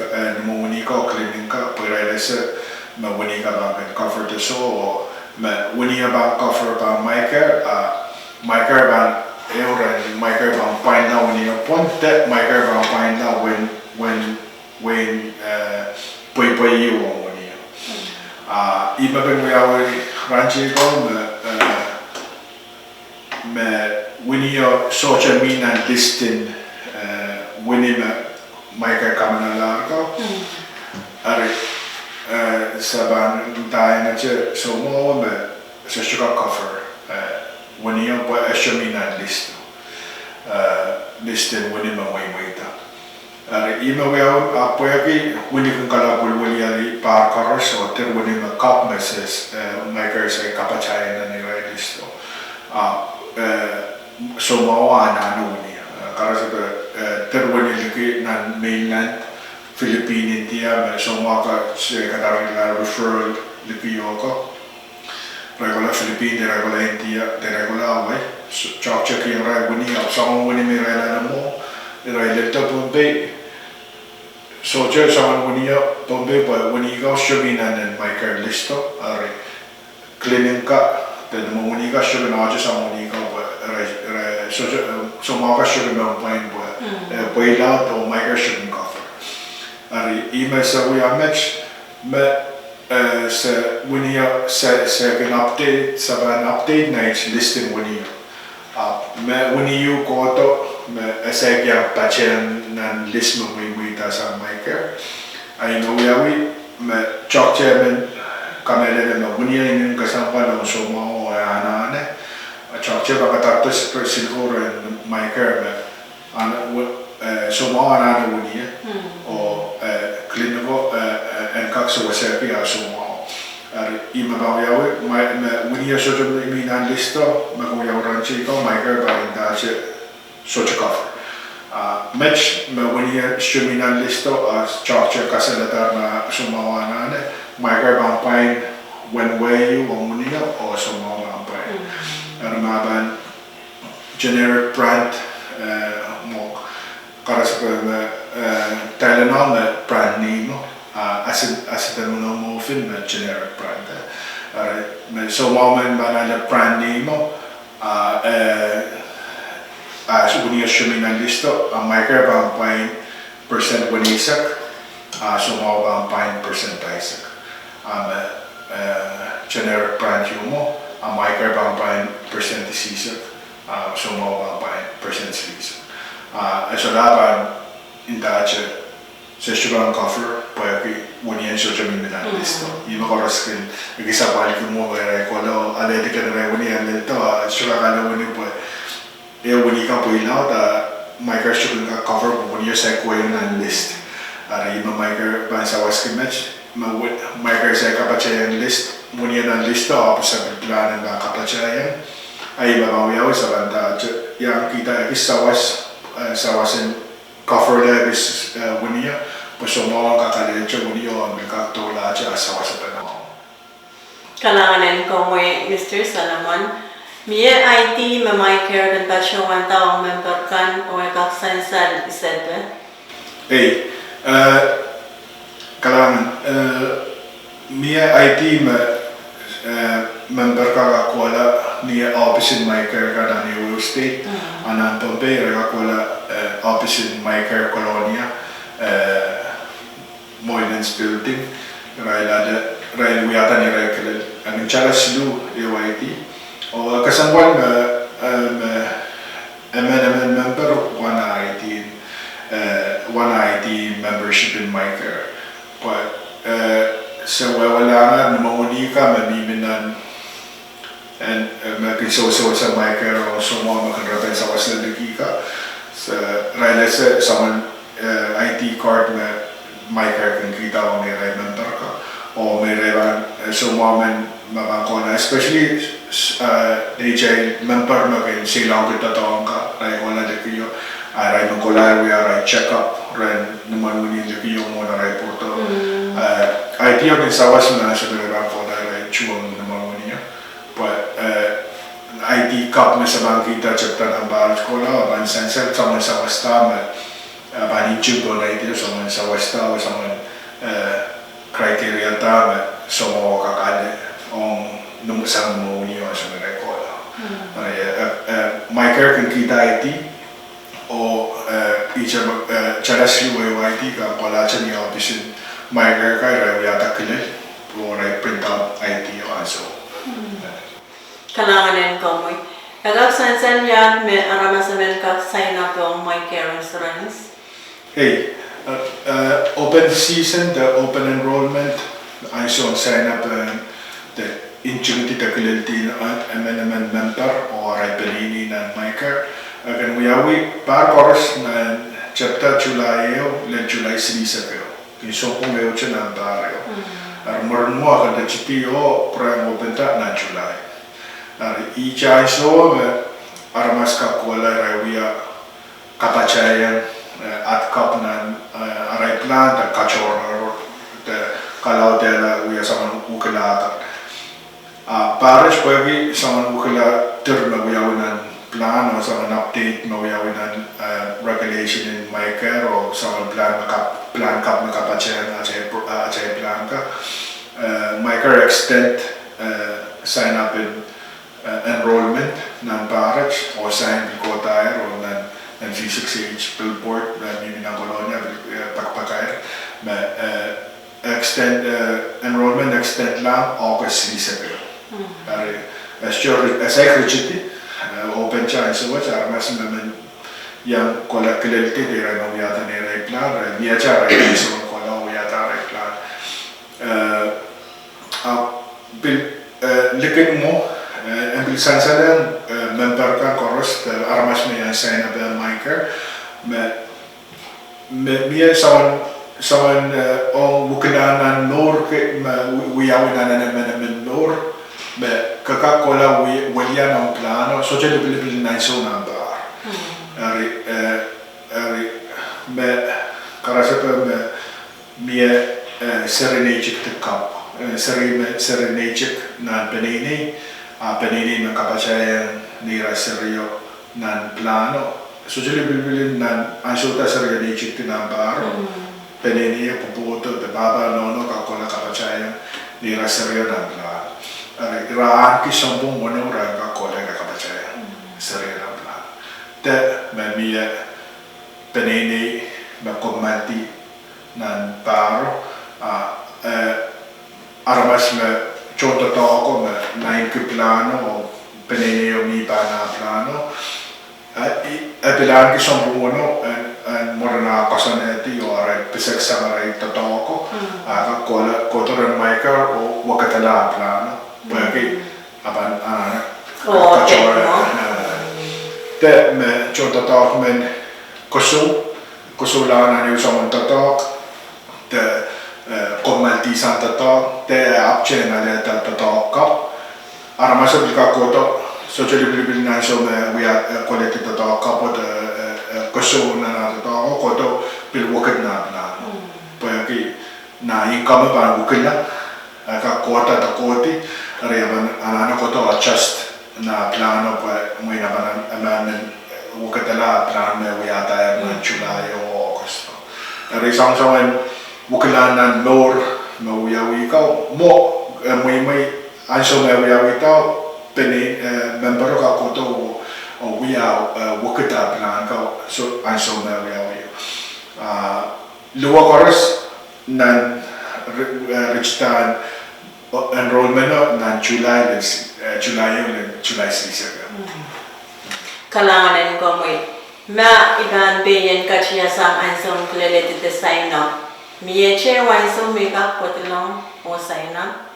[SPEAKER 5] ka cleaning ka pirai lese me wini ka bang cover to so me wini bang cover bang MiCare bang euren MiCare bang find na wini ponte MiCare bang find na when poi you iba ben we awari ranchi ko me winio social media listing wini me MiCare kamanala ko ari saban dai na che so mo me so sugar cover winio po social media list listing wini me mai ta ima we apo yaki wini kung kala bulbuli ali par karos o ter wini ma cup message MiCare sa kapachay na ni listo so mawa na wini karos ter wini liki na mainland Philippine India so maka sa kadawin na referral liki yoko regular Philippine regular India regular away chok chek yung wini sa wini may na mo Lepta Pohnpei so just someone when you Pohnpei but when you go shopping and MiCare listo are cleaning ka then when you go shopping na just someone you go so mga shopping na point but pwede lang to MiCare shopping cover are email sa kuya match me sa when you sa can update sa ban update na it's listing when you when you go to sa kaya pachen nan list mo wita sa MiCare ay no yawi chok chairman kamele na bunya inin kasampa ng suma o ana ne chok che bakatatos siguro MiCare ana suma ana bunya o clinical and kakso sa kaya suma ima ba yawi bunya so jud mi nan listo maguyaw ranchi ko MiCare ba inda such a cover. Match when you streaming on listo as charge kasalatar na sumawa na MiCare bang pain when way you omunia o sumawa bang pain. Maban generic brand mo karas Tylenol na brand name acetaminophen na generic brand. So moment ba na brand name mo so when you streaming on listo MiCare bang pain percent wanisak sumawa bang pain percent isak generic brand yung mo MiCare bang pain percent isisak sumawa bang pain percent isisak Esolapan intace se sugar cover poi union social media listo io coros che sa quale che muovere quello alle che deve union del to sugar alle union poi e unica poi nota MiCare sugar cover when you say ko yung list ara imo MiCare ba sa was match MiCare sa kapachayan list muni na list o sa plan ng kapachayan ay babawiyaw sa banda yang kita sa wasin cover there is winia posomong kakalecho winio merkato laja sa wasa tanong
[SPEAKER 4] Kalanganin ko mo Mr. Salaman Mie IT ma MiCare dan basyo wan taong member kan o kaksansal isedbe
[SPEAKER 5] hey kalangan mie IT ma member ka kuala ni office in MiCare ka na ni real estate anan Pohnpei ka kuala office in MiCare Colonia Moylands building Rail wiyata ni Rekel anong charas lu EYT o kasangwan MNMN member one IT membership in MiCare but sa wala na mamuni ka mamiminan and mapisoso sa MiCare o sumo makanrapen sa waslalagi ka sa let's say someone IT card na MiCare kung kita o may member ka o may sumo man mabangko na especially DJ member na kayo silang kita taong ka ray wala na kayo ray nung kulay ray check up ray naman muni na kayo muna ray porto IT yung sawas na sa mga po na ray chuang naman muni but IT cup na sa bang kita chapter ng barat ko na bansansa sa mga sawas tama paninchug ko na ito sa mga sawas tama sa mga criteria tama sa mga kakali ang numusang mo niyo sa mga record. MiCare kung kita IT o charas yung IT ka pala siya niya office MiCare ka rin yata kilid o print out IT also.
[SPEAKER 4] Kalanganin ko mo Nagaksansan yan may aramasamen ka sign up yung MiCare insurance
[SPEAKER 5] Hey, open season, the open enrollment, I saw sign up the injury takiliti na MNMN member o ay pelini na MiCare. Agan wiyawi par course na chapter July le July 3 sa kayo. Kiso kung ngayon siya na baryo. Armoran mo akan da chitiyo prang open ta na July. Icha iso aramas ka kuala raya kapachayan at kap na aray plan ta kachor kalau dela wiya saman ukilata. Pares pwede sa mga ukila term na wiyawinan plan o sa mga update na wiyawinan regulation in MiCare o sa mga plan kap na kapatyan at sa plan ka. MiCare extend sign up in enrollment ng pares o sign ko tayo o ng G6H billboard na miminang kolonya pagpakair. Extend enrollment extend lang August 3 security open chance watch armas naman yang kola kilelti dira no yata ne ray plan dia cara iso kola yata ray plan likin mo ambil sansadan member kan koros armas me yang sign up MiCare me sawan on bukanan nor ke wiyawinan na nor Coca-Cola walian ang plano so jadi beli na iso number ari karasa pa mie serenade to cup serenade na penini na kapasaya ni raserio na plano so jadi beli na iso ta serenade to number penini puputo de baba nono Coca-Cola kapasaya ni raserio na plano Raan kisambung mono ranga kola ka kapacaya sarira plan te mamia penene makomati nan paro armas me chota toko me nine plano penene mi pana plano Epilan ki sombuono en morna kasoneti o are pisek sangare totoko aga kotoren MiCare o wakatala plano porque apan te me chotatok men kosulana ni usong tatok te kommalti san tatok te apchena le tatok kap aramasa bilka koto socially bilbil na so me we are quality tatok kap de kosulana na tatok koto bil wakat na porque na income ba wukilla ka kota ta koti reban anana koto adjust na plano pa mo na ban aman wukatala plan me we ata na July o August re sang sang wukala na lor mo ya wi ka mo mai anso me we ya ta pene member ka koto o we are wukata plan ka so anso me we ya luwa koras nan registered enrollment na July sisa
[SPEAKER 4] kalanganan ko mo ma iban beyen kachia sam anson klele te sign up miyeche wanso make up potlo o sign up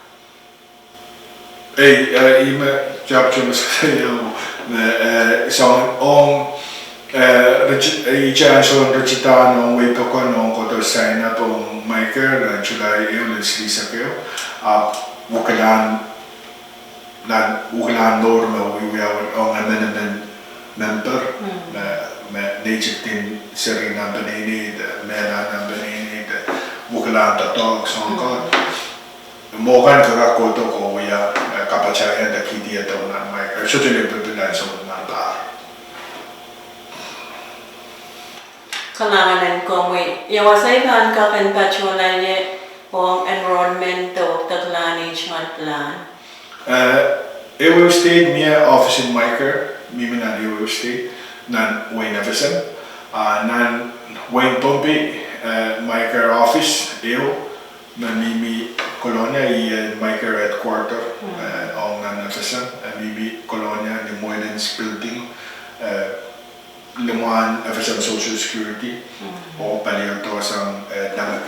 [SPEAKER 5] ima job chums yo so on chanson registered no we ko no ko to sign up on MiCare July sisa ko wukalan norma we are on amendment member me legitim serina benini de mena benini de wukalan ta talk song ko mo kan ka ko to ko ya kapachaya da kidi to na MiCare so tele pepelan so na ba
[SPEAKER 4] kalanganan ko mo yawasay kan ka kan pachula ye o enrollment to taglani chmat plan
[SPEAKER 5] Ewo State mia office in MiCare mimi na Ewo State nan Wayne Everson nan Wayne Pohnpei MiCare office Ewo na mimi Colonia i MiCare headquarter on nan Everson mimi Colonia ni Moylan's building Lemoine Everson Social Security o palianto sang dalag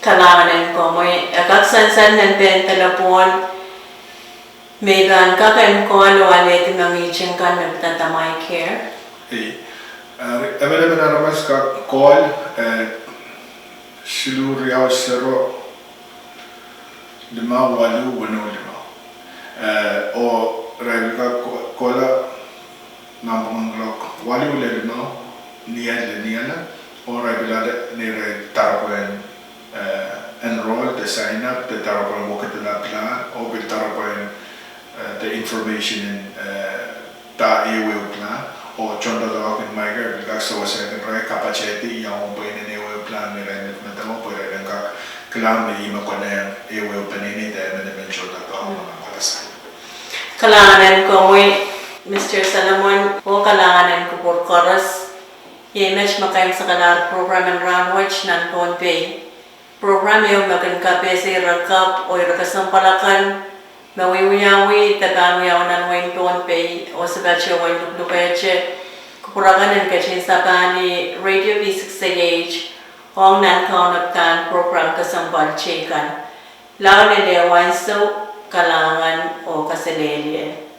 [SPEAKER 4] kalanganan ko mo kaksansan ng telepon Megan kakan ko ano alit mangichin kan nagtata MiCare
[SPEAKER 5] Emele menaramas ka call silur yaw sero 5-8-1 o rabi ka kola nampang rock 8-5 niya o rabi lada ni tarapan enroll the sign up the tarapan wakatala plan o bil tarapan the information in ta ewe plan o chonda dog in MiCare bil ka so sa re kapacheti yang po in ewe plan ni ren meta mo po ren ka klam ni ma ko na ewe panini de men chonda dog kalasa
[SPEAKER 4] kalanganan ko mo Mr. Salomon o kalanganan ko por koras image makayong sa kalar program and Rahnwet nan Pohnpei program yung magan kapese rakap o rakasampalakan mawiwiyawi tagamiyaw nan Wayne Pohnpei o sabatyo Wayne Luklupeche kupuragan ng kachin sapani radio V6AH o nan kaunaptan program kasampal chekan lao nile wanso kalangan o kasalelye